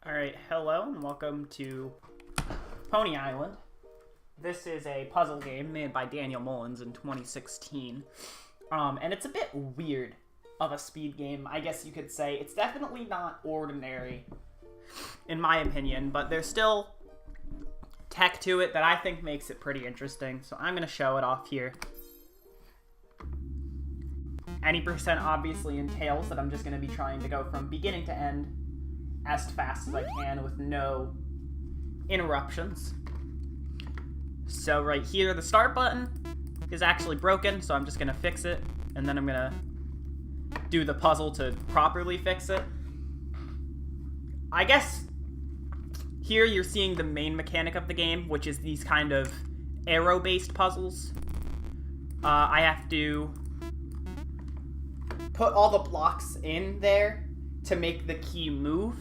Alright, hello and welcome to Pony Island. This is a puzzle game made by Daniel Mullins in 2016. And it's a bit weird of a speed game, I guess you could say. It's definitely not ordinary, in my opinion, but there's still tech to it that I think makes it pretty interesting. So I'm going to show it off here. Any percent obviously entails that I'm just going to be trying to go from beginning to end as fast as I can with no interruptions. So right here, the start button is actually broken, so I'm just going to fix it, and then I'm going to do the puzzle to properly fix it. I guess here you're seeing the main mechanic of the game, which is these kind of arrow-based puzzles. I have to put all the blocks in there to make the key move,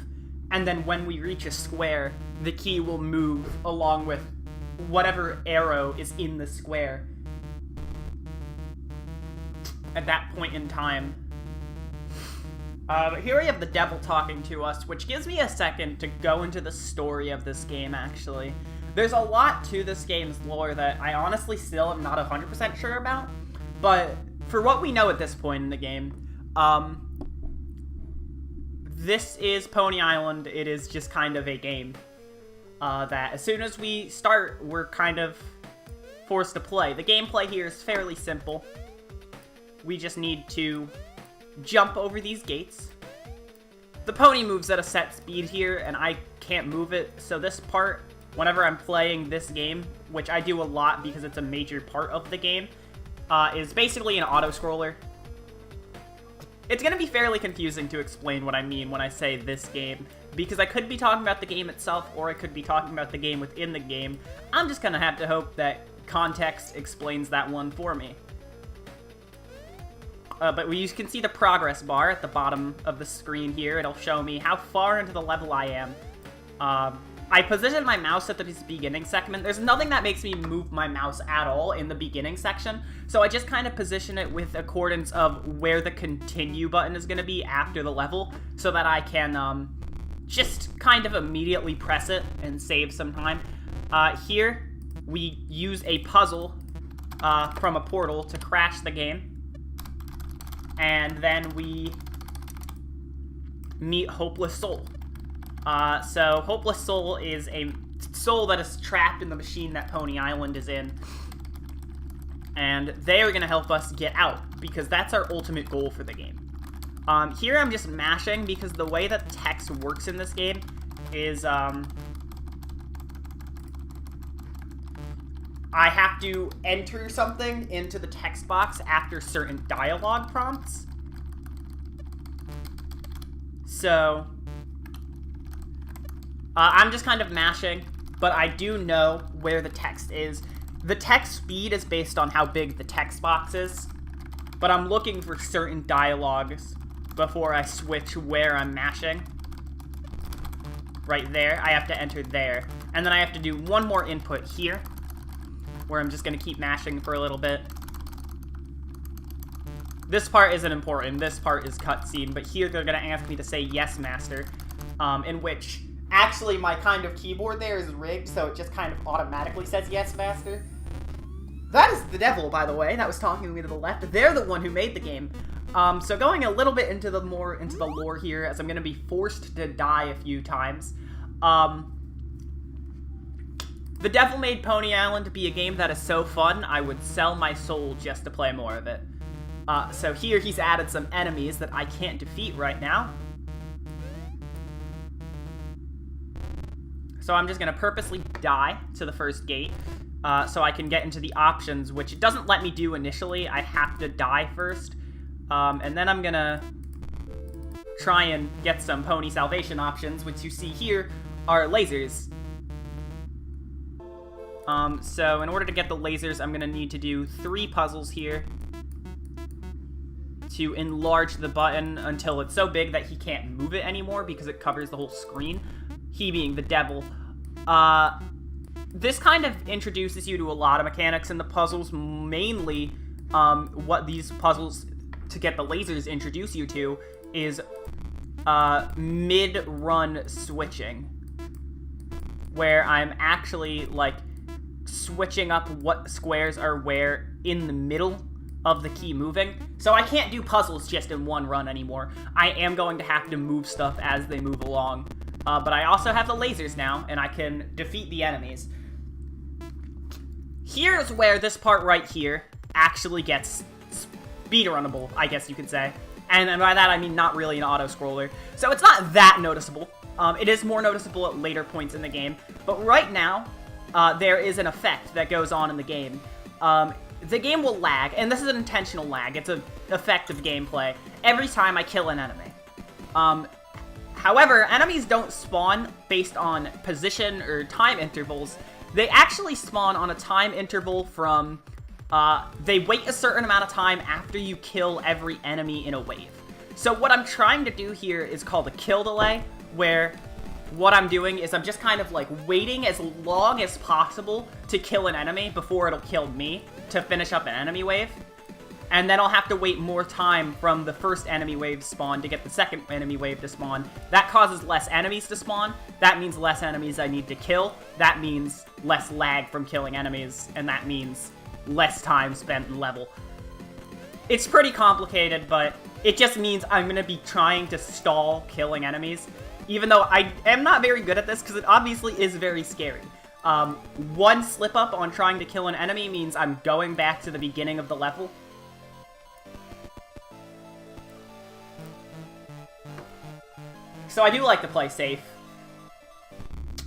and then when we reach a square, the key will move along with whatever arrow is in the square at that point in time. But here we have the devil talking to us, which gives me a second to go into the story of this game, actually. There's a lot to this game's lore that I honestly still am not 100% sure about, but for what we know at this point in the game, this is Pony Island. It is just kind of a game that as soon as we start, we're kind of forced to play. The gameplay here is fairly simple. We just need to jump over these gates. The pony moves at a set speed here, and I can't move it, so this part, whenever I'm playing this game, which I do a lot because it's a major part of the game, is basically an auto-scroller. It's going to be fairly confusing to explain what I mean when I say this game, because I could be talking about the game itself, or I could be talking about the game within the game. I'm just going to have to hope that context explains that one for me. But you can see the progress bar at the bottom of the screen here. It'll show me how far into the level I am. I positioned my mouse at the beginning segment. There's nothing that makes me move my mouse at all in the beginning section, so I just kind of position it with accordance of where the continue button is going to be after the level, so that I can just kind of immediately press it and save some time. Here, we use a puzzle from a portal to crash the game, and then we meet Hopeless Soul. So Hopeless Soul is a soul that is trapped in the machine that Pony Island is in. And they are going to help us get out, because that's our ultimate goal for the game. Here I'm just mashing, because the way that text works in this game is, I have to enter something into the text box after certain dialogue prompts. So I'm just kind of mashing, but I do know where the text is. The text speed is based on how big the text box is, but I'm looking for certain dialogues before I switch where I'm mashing. Right there, I have to enter there. And then I have to do one more input here, where I'm just going to keep mashing for a little bit. This part isn't important, this part is cutscene, but here they're going to ask me to say yes, master, in which actually my kind of keyboard there is rigged, so it just kind of automatically says yes, master. That is the devil, by the way, that was talking to me to the left. They're the one who made the game. So going a little bit into the lore here, as I'm going to be forced to die a few times. The devil made Pony Island to be a game that is so fun, I would sell my soul just to play more of it. So here he's added some enemies that I can't defeat right now. So I'm just going to purposely die to the first gate, so I can get into the options, which it doesn't let me do initially. I have to die first. And then I'm going to try and get some pony salvation options, which you see here are lasers. So in order to get the lasers, I'm going to need to do 3 puzzles here to enlarge the button until it's so big that he can't move it anymore because it covers the whole screen. He being the devil. This kind of introduces you to a lot of mechanics in the puzzles, mainly what these puzzles to get the lasers introduce you to is mid-run switching, where I'm actually, like, switching up what squares are where in the middle of the key moving. So I can't do puzzles just in one run anymore. I am going to have to move stuff as they move along. But I also have the lasers now, and I can defeat the enemies. Here's where this part right here actually gets speedrunnable, I guess you could say. And by that I mean not really an auto-scroller. So it's not that noticeable. It is more noticeable at later points in the game. But right now, there is an effect that goes on in the game. The game will lag, and this is an intentional lag. It's an effect of gameplay every time I kill an enemy. However, enemies don't spawn based on position or time intervals. They actually spawn on a time interval from, they wait a certain amount of time after you kill every enemy in a wave. So what I'm trying to do here is called a kill delay, where what I'm doing is I'm just kind of like waiting as long as possible to kill an enemy before it'll kill me to finish up an enemy wave. And then I'll have to wait more time from the first enemy wave spawn to get the second enemy wave to spawn. That causes less enemies to spawn. That means less enemies I need to kill. That means less lag from killing enemies. And that means less time spent in level. It's pretty complicated, but it just means I'm going to be trying to stall killing enemies. Even though I am not very good at this, because it obviously is very scary. One slip up on trying to kill an enemy means I'm going back to the beginning of the level. So I do like to play safe.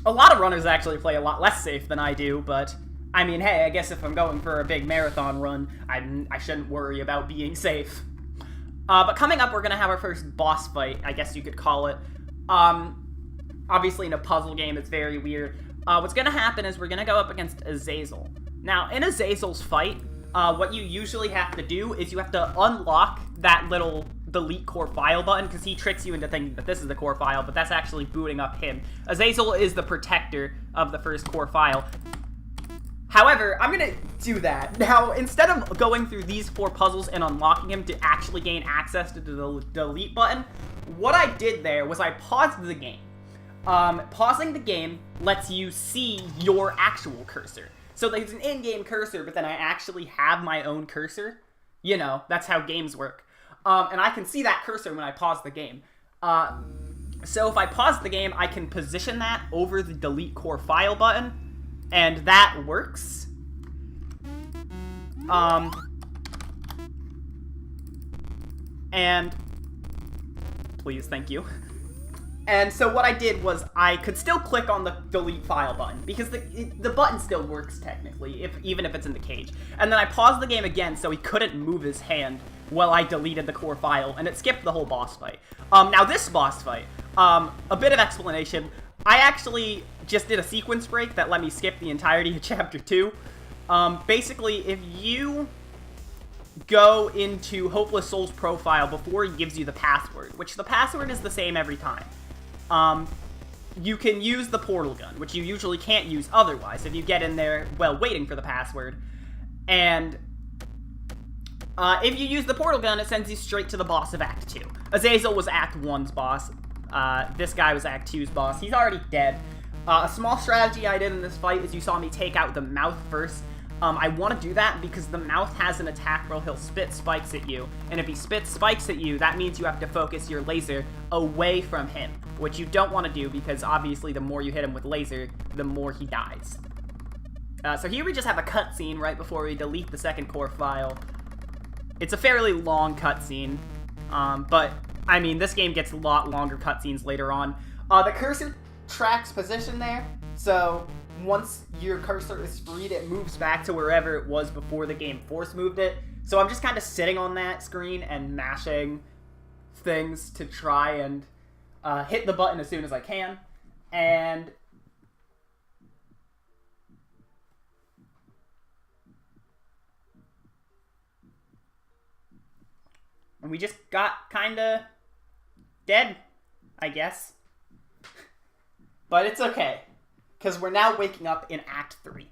A lot of runners actually play a lot less safe than I do, but I mean, hey, I guess if I'm going for a big marathon run, I shouldn't worry about being safe. But coming up, we're going to have our first boss fight, I guess you could call it. Obviously in a puzzle game, it's very weird. What's going to happen is we're going to go up against Azazel. Now, in Azazel's fight, what you usually have to do is you have to unlock that little delete core file button, because he tricks you into thinking that this is the core file, but that's actually booting up him. Azazel is the protector of the first core file. However, I'm going to do that. Now, instead of going through these 4 puzzles and unlocking him to actually gain access to the delete button, what I did there was I paused the game. Pausing the game lets you see your actual cursor. So there's an in-game cursor, but then I actually have my own cursor. You know, that's how games work. And I can see that cursor when I pause the game. So if I pause the game, I can position that over the delete core file button, and that works. And please, thank you. And so what I did was I could still click on the delete file button, because the button still works technically, even if it's in the cage. And then I paused the game again so he couldn't move his hand while I deleted the core file, and it skipped the whole boss fight. Now this boss fight, a bit of explanation. I actually just did a sequence break that let me skip the entirety of Chapter 2. Basically, if you go into Hopeless Soul's profile before he gives you the password, which the password is the same every time, you can use the portal gun, which you usually can't use otherwise if you get in there while waiting for the password. And if you use the portal gun, it sends you straight to the boss of Act 2. Azazel was Act 1's boss. This guy was Act 2's boss. He's already dead. A small strategy I did in this fight is you saw me take out the mouth first. I want to do that because the mouth has an attack where he'll spit spikes at you. And if he spits spikes at you, that means you have to focus your laser away from him, which you don't want to do because obviously the more you hit him with laser, the more he dies. So here we just have a cutscene right before we delete the second core file. It's a fairly long cutscene, but I mean, this game gets a lot longer cutscenes later on. The cursor tracks position there, so once your cursor is freed, it moves back to wherever it was before the game force moved it. So I'm just kind of sitting on that screen and mashing things to try and hit the button as soon as I can. And we just got kind of dead, I guess. But it's okay, because we're now waking up in Act 3.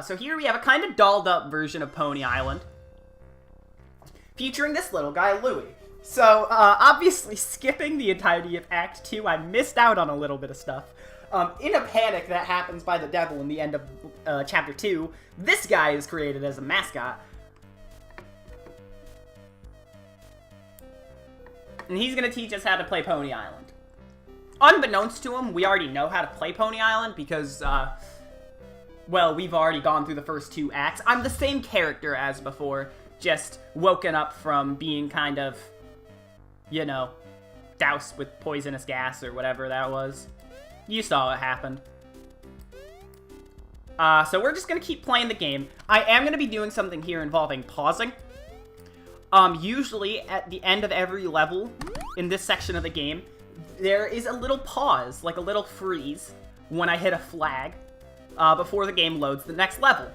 So here we have a kind of dolled up version of Pony Island, featuring this little guy, Louie. So, obviously, skipping the entirety of Act 2, I missed out on a little bit of stuff. In a panic that happens by the devil in the end of Chapter 2, this guy is created as a mascot. And he's gonna teach us how to play Pony Island. Unbeknownst to him, we already know how to play Pony Island because, well, we've already gone through the first 2 acts. I'm the same character as before, just woken up from being kind of, you know, doused with poisonous gas or whatever that was. You saw what happened. So we're just gonna keep playing the game. I am gonna be doing something here involving pausing. Usually at the end of every level in this section of the game, there is a little pause, like a little freeze, when I hit a flag, before the game loads the next level.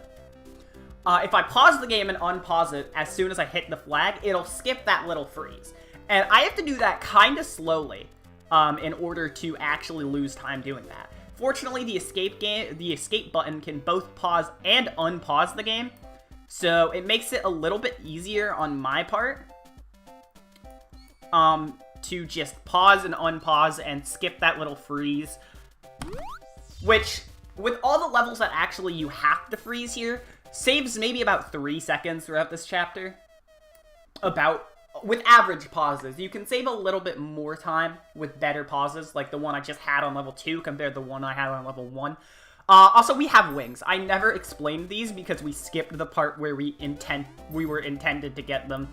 If I pause the game and unpause it as soon as I hit the flag, it'll skip that little freeze. And I have to do that kind of slowly, in order to actually lose time doing that. Fortunately, the escape button can both pause and unpause the game, so it makes it a little bit easier on my part, to just pause and unpause and skip that little freeze. Which, with all the levels that actually you have to freeze here, saves maybe about 3 seconds throughout this chapter. With average pauses. You can save a little bit more time with better pauses, like the one I just had on level 2 compared to the one I had on level 1. Also, we have wings. I never explained these because we skipped the part where we were intended to get them.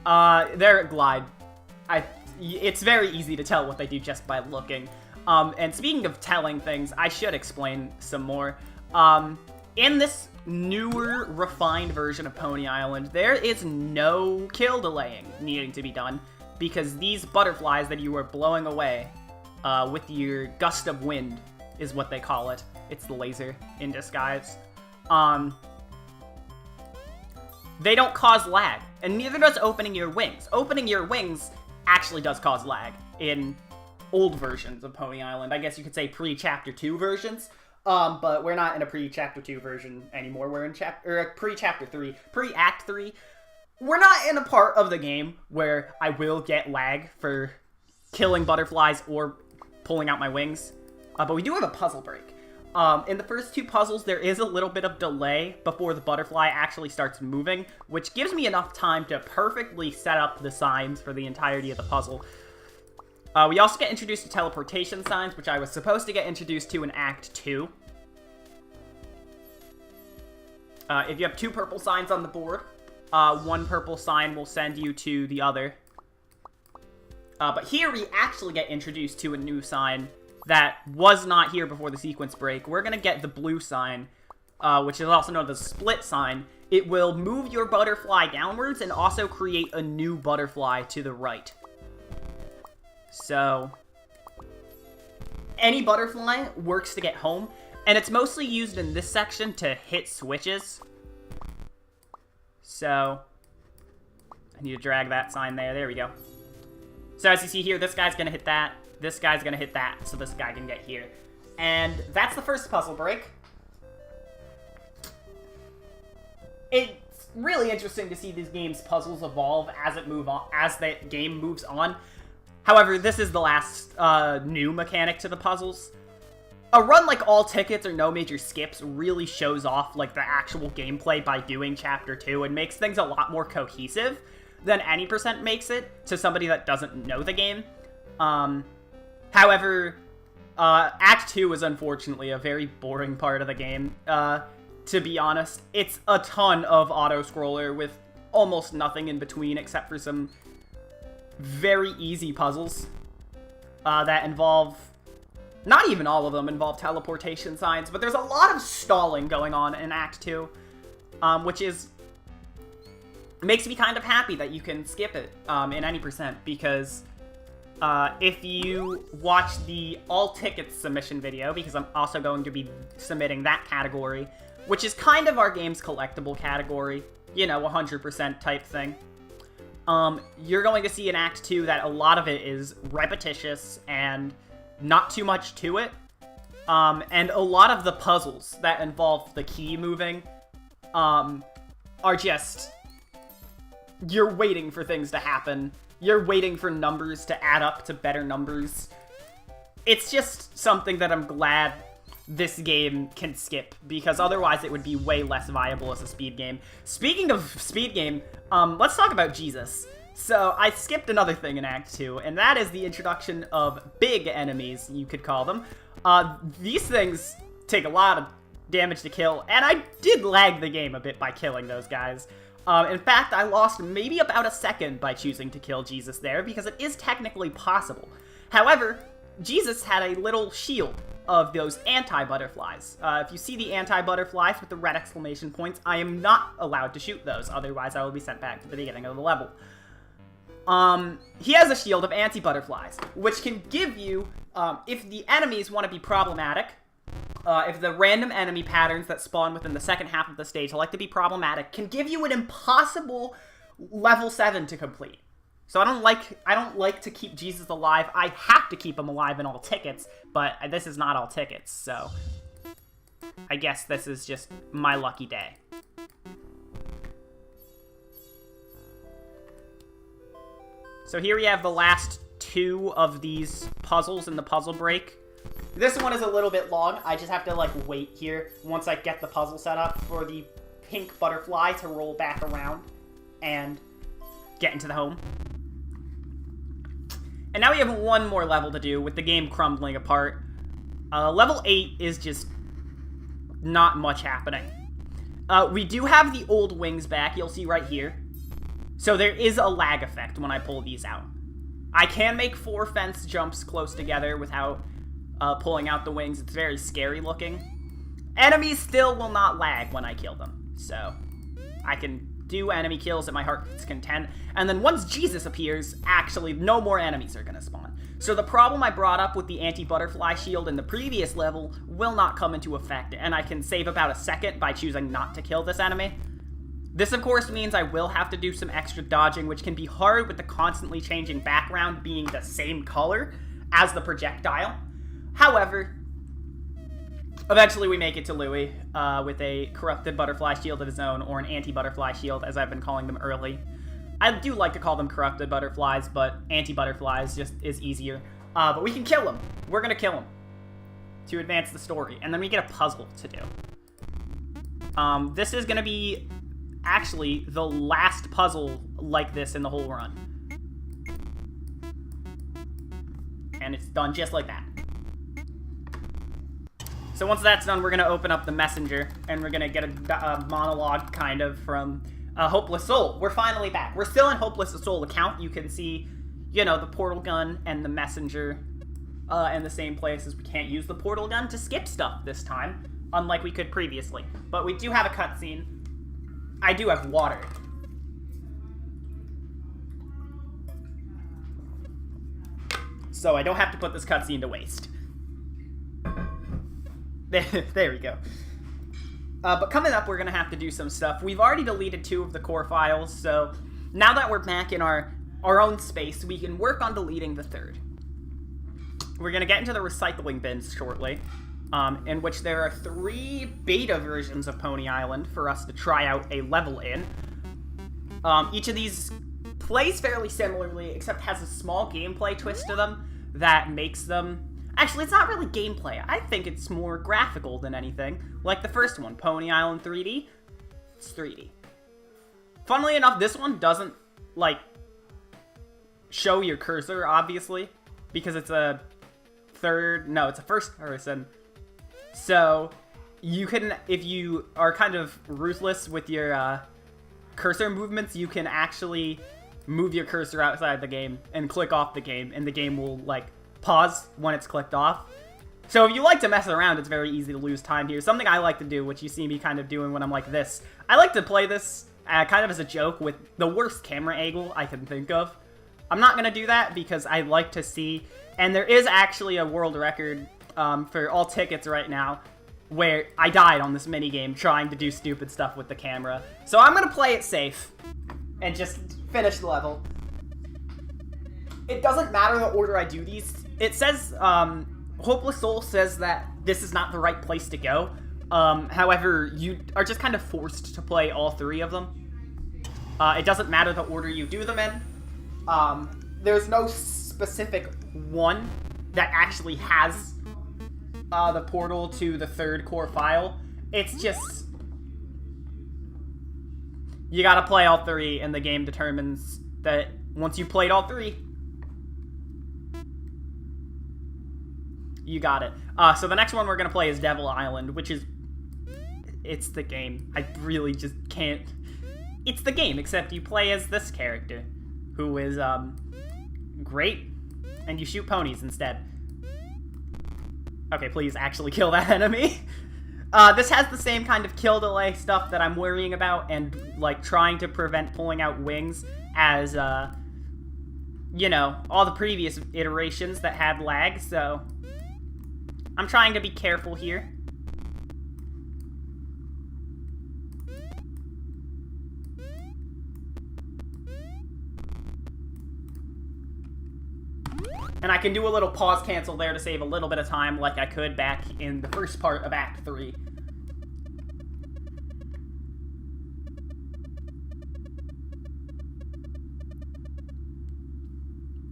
They're glide. It's very easy to tell what they do just by looking. And speaking of telling things, I should explain some more. In this newer, refined version of Pony Island, there is no kill delaying needing to be done, because these butterflies that you are blowing away with your gust of wind is what they call it. It's the laser in disguise. They don't cause lag, and neither does opening your wings. Opening your wings actually does cause lag in old versions of Pony Island. I guess you could say pre-Chapter 2 versions. But we're not in a pre-Chapter 2 version anymore. We're in pre-Chapter 3, pre-Act 3. We're not in a part of the game where I will get lag for killing butterflies or pulling out my wings. But we do have a puzzle break. In the first 2 puzzles, there is a little bit of delay before the butterfly actually starts moving, which gives me enough time to perfectly set up the signs for the entirety of the puzzle. We also get introduced to teleportation signs, which I was supposed to get introduced to in Act 2. If you have 2 purple signs on the board, 1 purple sign will send you to the other. But here we actually get introduced to a new sign that was not here before the sequence break. We're going to get the blue sign, which is also known as the split sign. It will move your butterfly downwards and also create a new butterfly to the right. So, any butterfly works to get home, and it's mostly used in this section to hit switches. So, I need to drag that sign there. There we go. So as you see here, this guy's gonna hit that, this guy's gonna hit that, so this guy can get here. And that's the first puzzle break. It's really interesting to see these game's puzzles evolve as the game moves on. However, this is the last new mechanic to the puzzles. A run like all tickets or no major skips really shows off like the actual gameplay by doing Chapter 2 and makes things a lot more cohesive than any percent makes it to somebody that doesn't know the game. However, Act 2 is unfortunately a very boring part of the game. To be honest, it's a ton of auto-scroller with almost nothing in between except for some very easy puzzles that involve, not even all of them involve teleportation signs, but there's a lot of stalling going on in Act 2, which makes me kind of happy that you can skip it in any percent, because if you watch the all tickets submission video, because I'm also going to be submitting that category, which is kind of our game's collectible category, you know, 100% type thing. You're going to see in Act 2 that a lot of it is repetitious and not too much to it. And a lot of the puzzles that involve the key moving are just, you're waiting for things to happen you're waiting for numbers to add up to better numbers. It's just something that I'm glad this game can skip, because otherwise it would be way less viable as a speed game. Speaking of speed game, let's talk about Jesus. So I skipped another thing in Act 2, and that is the introduction of big enemies, you could call them. These things take a lot of damage to kill, and I did lag the game a bit by killing those guys. In fact, I lost maybe about a second by choosing to kill Jesus there, because it is technically possible. However, Jesus had a little shield of those anti-butterflies. If you see the anti-butterflies with the red exclamation points, I am not allowed to shoot those, otherwise I will be sent back to the beginning of the level. He has a shield of anti-butterflies, which can give you, if the enemies want to be problematic, if the random enemy patterns that spawn within the second half of the stage like to be problematic, can give you an impossible level 7 to complete. So I don't like to keep Jesus alive. I have to keep him alive in all tickets, but this is not all tickets, so I guess this is just my lucky day. So here we have the last 2 of these puzzles in the puzzle break. This one is a little bit long. I just have to, like, wait here once I get the puzzle set up for the pink butterfly to roll back around and get into the home. And now we have one more level to do with the game crumbling apart. Level 8 is just not much happening. We do have the old wings back, you'll see right here. So there is a lag effect when I pull these out. I can make 4 fence jumps close together without pulling out the wings. It's very scary looking. Enemies still will not lag when I kill them. So I can do enemy kills at my heart's content. And then once Jesus appears, actually no more enemies are going to spawn. So the problem I brought up with the anti-butterfly shield in the previous level will not come into effect. And I can save about a second by choosing not to kill this enemy. This, of course, means I will have to do some extra dodging, which can be hard with the constantly changing background being the same color as the projectile. However, eventually we make it to Louis with a corrupted butterfly shield of his own, or an anti-butterfly shield, as I've been calling them early. I do like to call them corrupted butterflies, but anti-butterflies just is easier. But we can kill him. We're going to kill him to advance the story, and then we get a puzzle to do. This is going to be actually the last puzzle like this in the whole run. And it's done just like that. So once that's done, we're going to open up the messenger, and we're going to get a monologue, kind of, from Hopeless Soul. We're finally back. We're still in Hopeless Soul account. You can see, you know, the portal gun and the messenger in the same places. We can't use the portal gun to skip stuff this time, unlike we could previously. But we do have a cutscene. I do have water. So I don't have to put this cutscene to waste. There we go. But coming up, we're going to have to do some stuff. We've already deleted 2 of the core files, so now that we're back in our own space, we can work on deleting the 3rd. We're going to get into the recycling bins shortly, in which there are 3 beta versions of Pony Island for us to try out a level in. Each of these plays fairly similarly, except has a small gameplay twist to them that makes them... Actually, it's not really gameplay. I think it's more graphical than anything. Like the first one, Pony Island 3D. It's 3D. Funnily enough, this one doesn't, like, show your cursor, obviously, because it's a first person. So, you can, if you are kind of ruthless with your cursor movements, you can actually move your cursor outside the game and click off the game, and the game will, like, pause when it's clicked off. So if you like to mess around, it's very easy to lose time here. Something I like to do, which you see me kind of doing when I'm like this. I like to play this kind of as a joke with the worst camera angle I can think of. I'm not going to do that because I like to see, and there is actually a world record for all tickets right now where I died on this minigame trying to do stupid stuff with the camera. So I'm going to play it safe and just finish the level. It doesn't matter the order I do these. It says, Hopeless Soul says that this is not the right place to go. However, you are just kind of forced to play all 3 of them. It doesn't matter the order you do them in. There's no specific one that actually has the portal to the third core file. It's just you gotta play all three, and the game determines that once you played all three, you got it. So the next one we're gonna play is Devil Island, which is it's the game. I really just can't. It's the game, except you play as this character, who is great, and you shoot ponies instead. Okay, please actually kill that enemy. This has the same kind of kill delay stuff that I'm worrying about, and like trying to prevent pulling out wings as you know, all the previous iterations that had lag. So I'm trying to be careful here. And I can do a little pause cancel there to save a little bit of time like I could back in the first part of Act 3.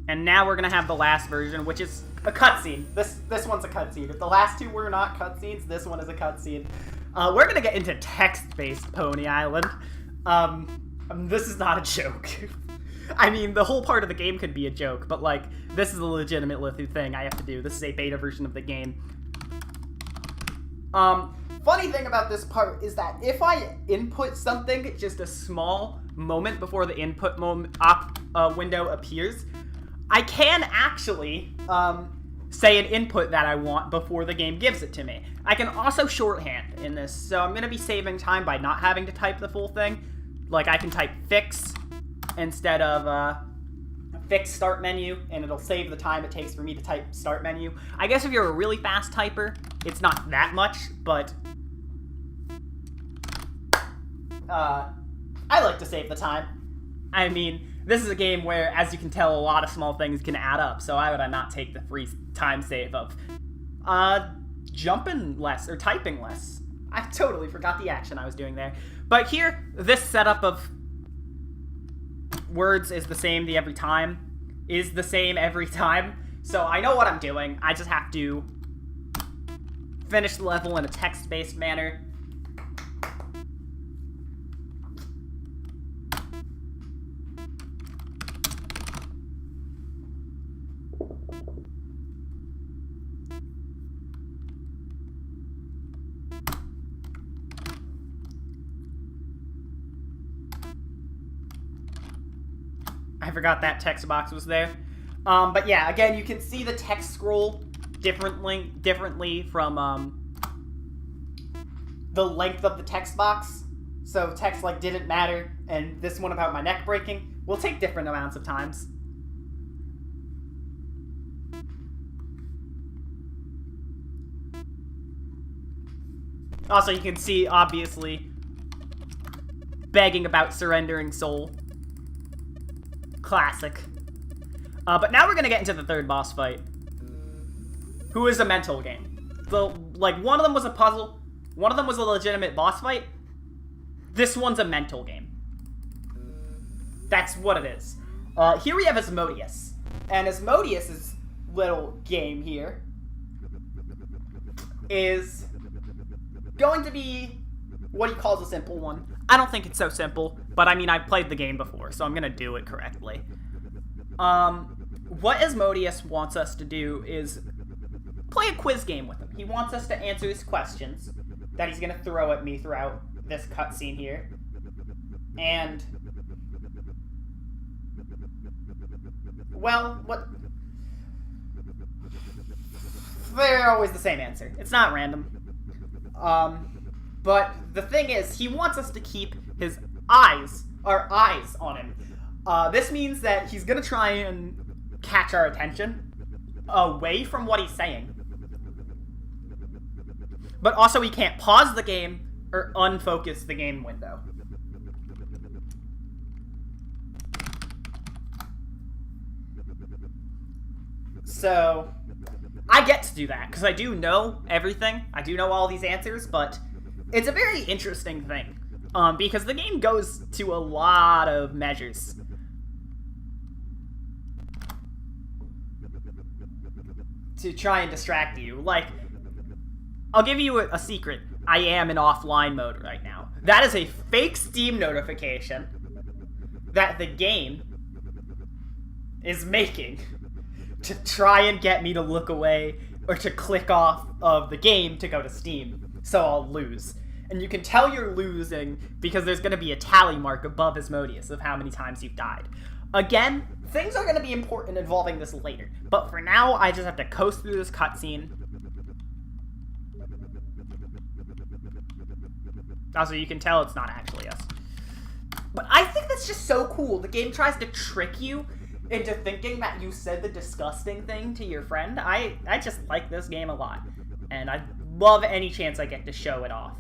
And now we're gonna have the last version, which is a cutscene. This one's a cutscene. If the last two were not cutscenes, this one is a cutscene. We're gonna get into text-based Pony Island. This is not a joke. I mean, the whole part of the game could be a joke, but, like, this is a legitimate thing I have to do. This is a beta version of the game. Funny thing about this part is that if I input something just a small moment before the input window appears, I can actually, say an input that I want before the game gives it to me. I can also shorthand in this, so I'm going to be saving time by not having to type the full thing. Like, I can type fix instead of fix start menu, and it'll save the time it takes for me to type start menu. I guess if you're a really fast typer, it's not that much, but I like to save the time. I mean, this is a game where, as you can tell, a lot of small things can add up, so why would I not take the free time save of jumping less, or typing less? I totally forgot the action I was doing there. But here, this setup of words is the same every time, so I know what I'm doing. I just have to finish the level in a text-based manner. I forgot that text box was there. But yeah, again, you can see the text scroll differently from the length of the text box. So text like didn't matter, and this one about my neck breaking will take different amounts of times. Also, you can see, obviously, begging about surrendering soul. Classic. But now we're gonna get into the third boss fight, who is a mental game. One of them was a puzzle, one of them was a legitimate boss fight. This one's a mental game. That's what it is. Here we have Asmodeus, and Asmodeus's little game here is going to be what he calls a simple one. I don't think it's so simple, but I mean, I've played the game before, so I'm gonna do it correctly. What Asmodeus wants us to do is play a quiz game with him. He wants us to answer his questions that he's gonna throw at me throughout this cutscene here. And, well, they're always the same answer. It's not random. But the thing is, he wants us to keep our eyes on him. This means that he's gonna try and catch our attention away from what he's saying. But also, he can't pause the game or unfocus the game window. So, I get to do that, because I do know everything. I do know all these answers, but it's a very interesting thing, because the game goes to a lot of measures. to try and distract you. Like, I'll give you a secret. I am in offline mode right now. That is a fake Steam notification that the game is making to try and get me to look away or to click off of the game to go to Steam, so I'll lose. And you can tell you're losing because there's going to be a tally mark above Asmodeus of how many times you've died. Again, things are going to be important involving this later, but for now, I just have to coast through this cutscene. Also, you can tell it's not actually us. But I think that's just so cool. The game tries to trick you into thinking that you said the disgusting thing to your friend. I just like this game a lot, and I love any chance I get to show it off.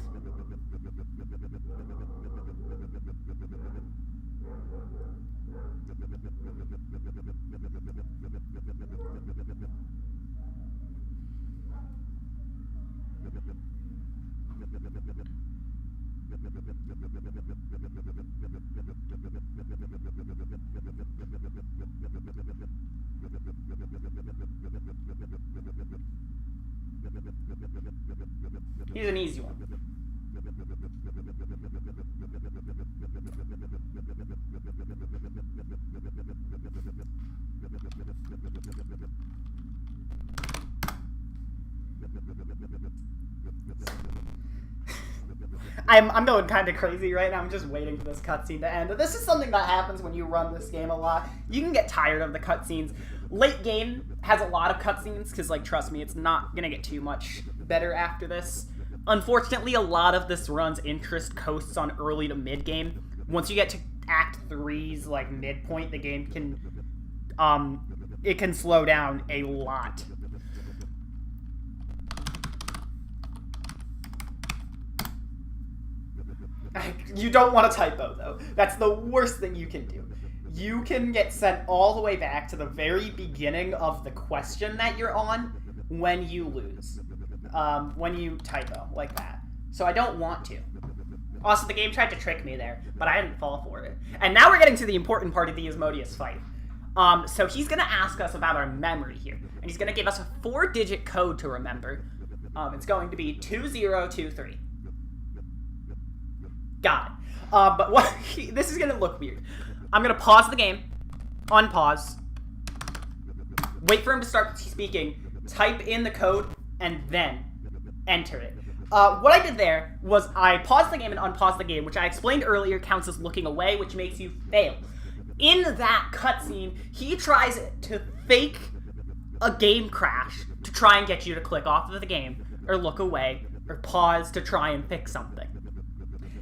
Here's an easy one. I'm going kind of crazy right now. I'm just waiting for this cutscene to end. This is something that happens when you run this game a lot. You can get tired of the cutscenes. Late game has a lot of cutscenes because, like, trust me, it's not gonna get too much better after this. Unfortunately, a lot of this run's interest coasts on early to mid game. Once you get to Act 3's, like, midpoint, the game can, it can slow down a lot. You don't want a typo, though. That's the worst thing you can do. You can get sent all the way back to the very beginning of the question that you're on when you lose. When you typo, like that. So I don't want to. Also, the game tried to trick me there, but I didn't fall for it. And now we're getting to the important part of the Asmodeus fight. So he's going to ask us about our memory here. And he's going to give us a 4-digit code to remember. It's going to be 2023. Got it. But what this is going to look weird. I'm going to pause the game, unpause, wait for him to start speaking, type in the code, and then enter it. What I did there was I paused the game and unpaused the game, which I explained earlier counts as looking away, which makes you fail. In that cutscene, he tries to fake a game crash to try and get you to click off of the game, or look away, or pause to try and fix something.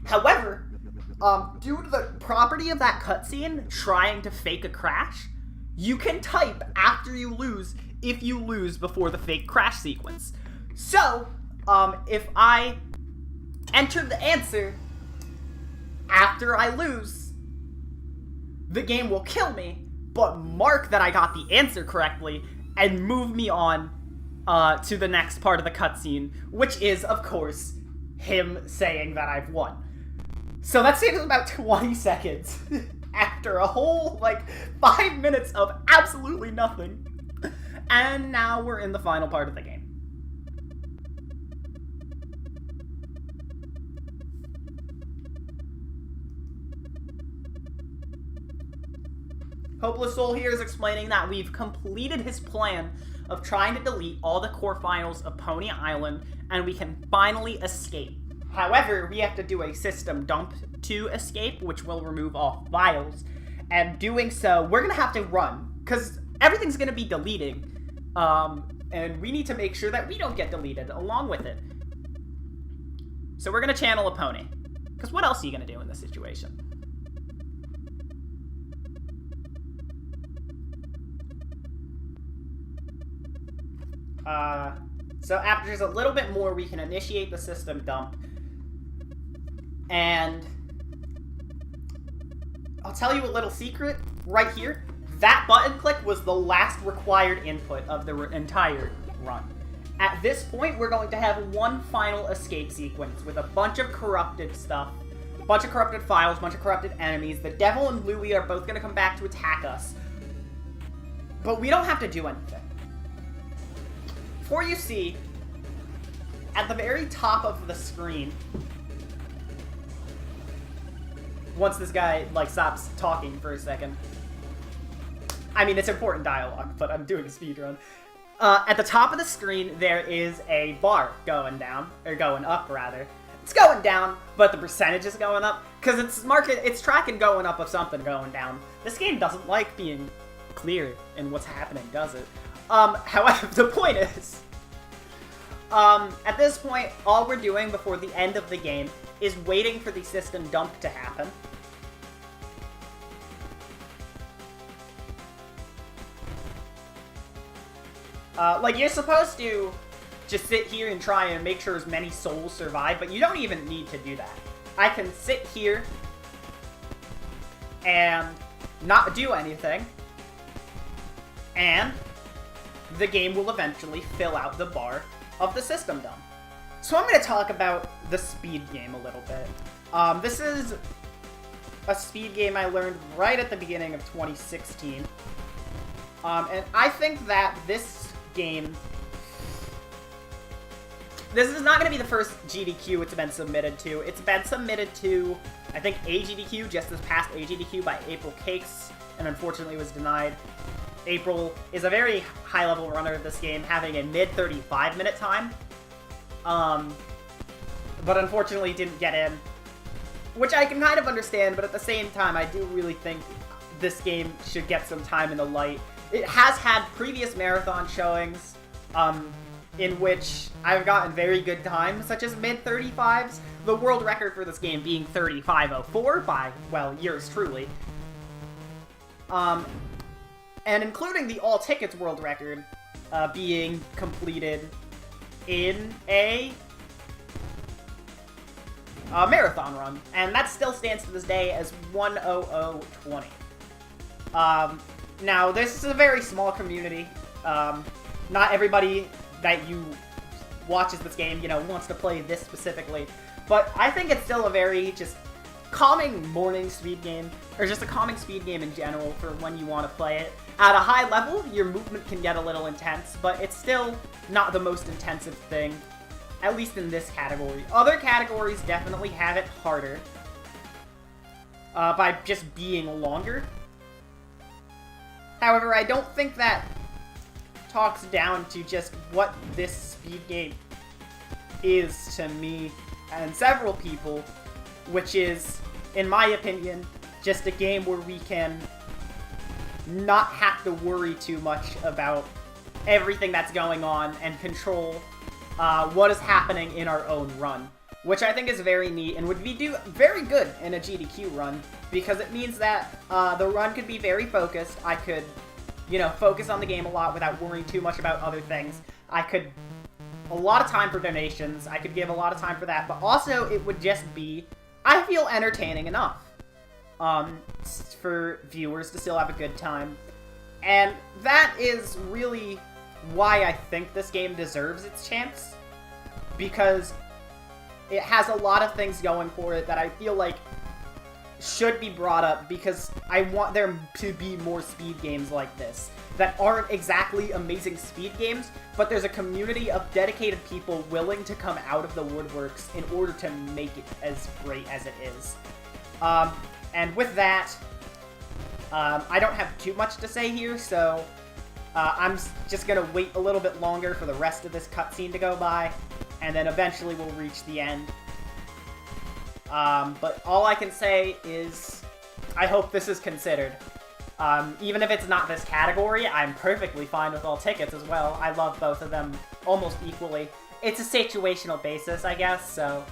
However, due to the property of that cutscene, trying to fake a crash, you can type after you lose if you lose before the fake crash sequence. So, if I enter the answer after I lose, the game will kill me, but mark that I got the answer correctly and move me on to the next part of the cutscene, which is, of course, him saying that I've won. So that saves about 20 seconds after a whole, 5 minutes of absolutely nothing. And now we're in the final part of the game. Hopeless Soul here is explaining that we've completed his plan of trying to delete all the core files of Pony Island, and we can finally escape. However, we have to do a system dump to escape, which will remove all files. And doing so, we're going to have to run, because everything's going to be deleting. And we need to make sure that we don't get deleted along with it. So we're going to channel a pony. Because what else are you going to do in this situation? So after there's a little bit more, we can initiate the system dump. And I'll tell you a little secret right here. That button click was the last required input of the entire run. At this point, we're going to have one final escape sequence with a bunch of corrupted stuff, a bunch of corrupted files, a bunch of corrupted enemies. The Devil and Louie are both going to come back to attack us. But we don't have to do anything. For you see, at the very top of the screen, once this guy, like, stops talking for a second. I mean, it's important dialogue, but I'm doing a speedrun. At the top of the screen, there is a bar going down, or going up, rather. It's going down, but the percentage is going up, because it's tracking going up of something going down. This game doesn't like being clear in what's happening, does it? However, the point is, at this point, all we're doing before the end of the game is waiting for the system dump to happen. Like, you're supposed to just sit here and try and make sure as many souls survive, but you don't even need to do that. I can sit here and not do anything, and the game will eventually fill out the bar of the system dump. So I'm going to talk about the speed game a little bit. This is a speed game I learned right at the beginning of 2016. And I think that this game... This is not going to be the first GDQ it's been submitted to. It's been submitted to, I think, a GDQ, just this past a GDQ by April Cakes, and unfortunately was denied. April is a very high-level runner of this game, having a mid-35-minute time. But unfortunately didn't get in. Which I can kind of understand, but at the same time, I do really think this game should get some time in the light. It has had previous marathon showings, in which I've gotten very good times, such as mid-35s. The world record for this game being 35:04 by, well, yours truly. And including the all tickets world record being completed in a marathon run, and that still stands to this day as 1:00:20. Now, this is a very small community. Not everybody that you watches this game, you know, wants to play this specifically, but I think it's still a very just calming morning speed game, or just a calming speed game in general for when you want to play it. At a high level, your movement can get a little intense, but it's still not the most intensive thing, at least in this category. Other categories definitely have it harder by just being longer. However, I don't think that talks down to just what this speed game is to me and several people, which is, in my opinion, just a game where we can not have to worry too much about everything that's going on and control what is happening in our own run, which I think is very neat and would be very good in a GDQ run, because it means that the run could be very focused. I could, you know, focus on the game a lot without worrying too much about other things. I could a lot of time for donations. I could give a lot of time for that, but also it would just be, I feel, entertaining enough for viewers to still have a good time. And that is really why I think this game deserves its chance, because it has a lot of things going for it that I feel like should be brought up, because I want there to be more speed games like this that aren't exactly amazing speed games, but there's a community of dedicated people willing to come out of the woodworks in order to make it as great as it is. And with that, I don't have too much to say here, so I'm just gonna wait a little bit longer for the rest of this cutscene to go by, and then eventually we'll reach the end. But all I can say is, I hope this is considered. Even if it's not this category, I'm perfectly fine with all tickets as well. I love both of them almost equally. It's a situational basis, I guess, so,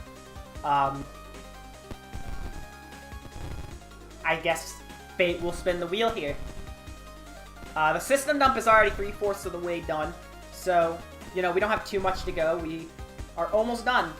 I guess fate will spin the wheel here. The system dump is already 3/4 of the way done, so, you know, we don't have too much to go. We are almost done.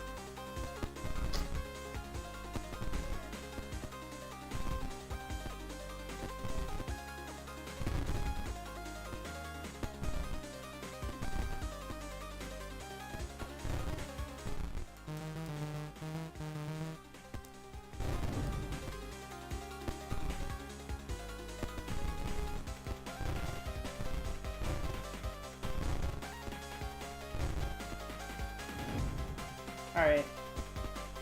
Alright.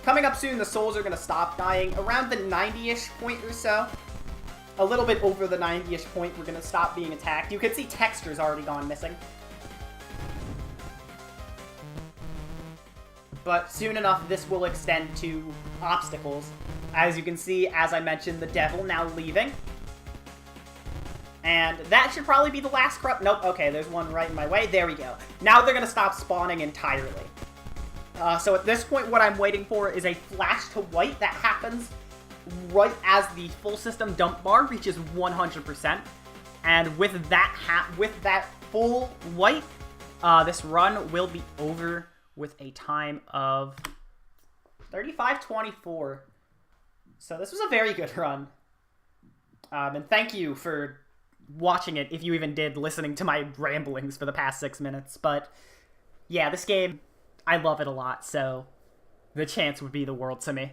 Coming up soon, the souls are going to stop dying. Around the 90-ish point or so. A little bit over the 90-ish point, we're going to stop being attacked. You can see texture's already gone missing. But soon enough, this will extend to obstacles. As you can see, as I mentioned, the devil now leaving. And that should probably be the last corrupt... Nope, okay, there's one right in my way. There we go. Now they're going to stop spawning entirely. So at this point, what I'm waiting for is a flash to white that happens right as the full system dump bar reaches 100%. And with that full white, this run will be over with a time of 35:24. So this was a very good run. And thank you for watching it, if you even did, listening to my ramblings for the past 6 minutes. But yeah, this game, I love it a lot, so the chance would be the world to me.